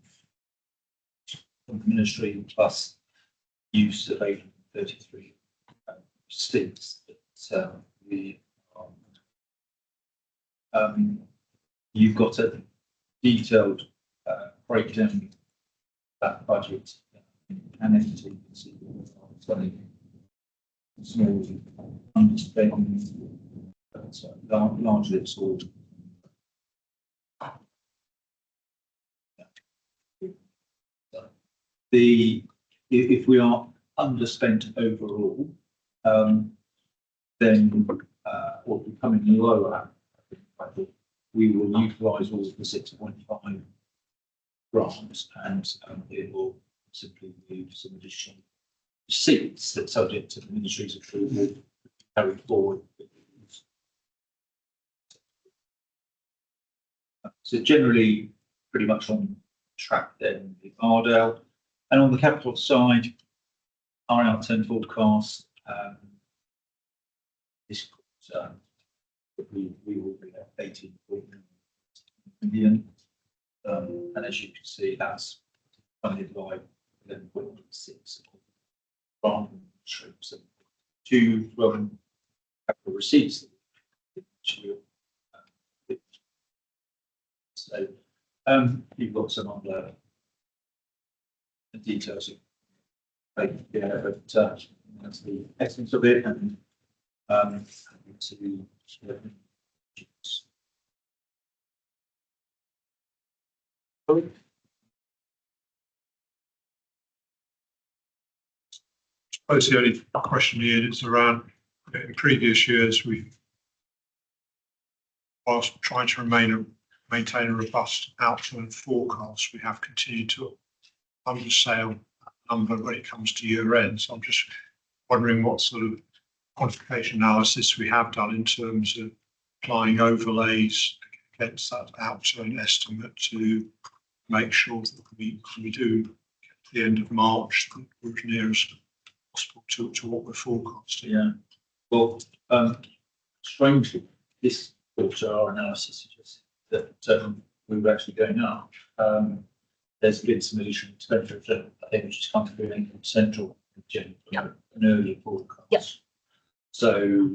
from the ministry plus use of 833 seats that we you've got a detailed breakdown of that budget and entity. You can see small underspending, but largely absorbed. If we are underspent overall, then or becoming lower, we will utilise all of the 6.5 grants, and it will simply leave some additional seats that, subject to the ministry's approval, carried forward. So generally, pretty much on track then with Ardell. And on the capital side, our outturn forecast this quarter, we will be at 18.9 million. And as you can see, that's funded by 11.6 from troops and 2 from capital receipts. So you've got some on the details of but that's the essence of it, and to I suppose the only question here is around, in previous years, whilst trying to maintain a robust outturn forecast, we have continued to undersell that number when it comes to year end. So I'm just wondering what sort of quantification analysis we have done in terms of applying overlays against that outturn estimate to make sure that we do get to the end of March that we're as near as possible to what we're forecasting. Yeah. Well, strangely, this quarter our analysis suggests that we were actually going up. There's been some additional expenditure, I think, which has come through in central an earlier forecast. Yes. So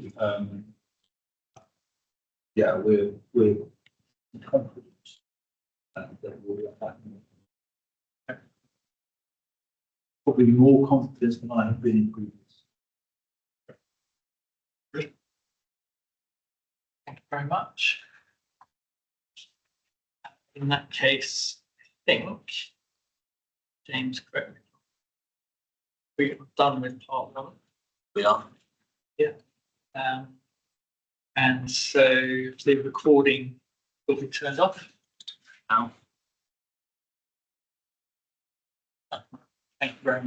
yeah, we're confident that we'll get that. Probably more confidence than I have been in previous. Thank you very much. In that case, I think, James, correct me. We're done with part 1. We are. Yeah. And so the recording will be turned off now. Thank you very much.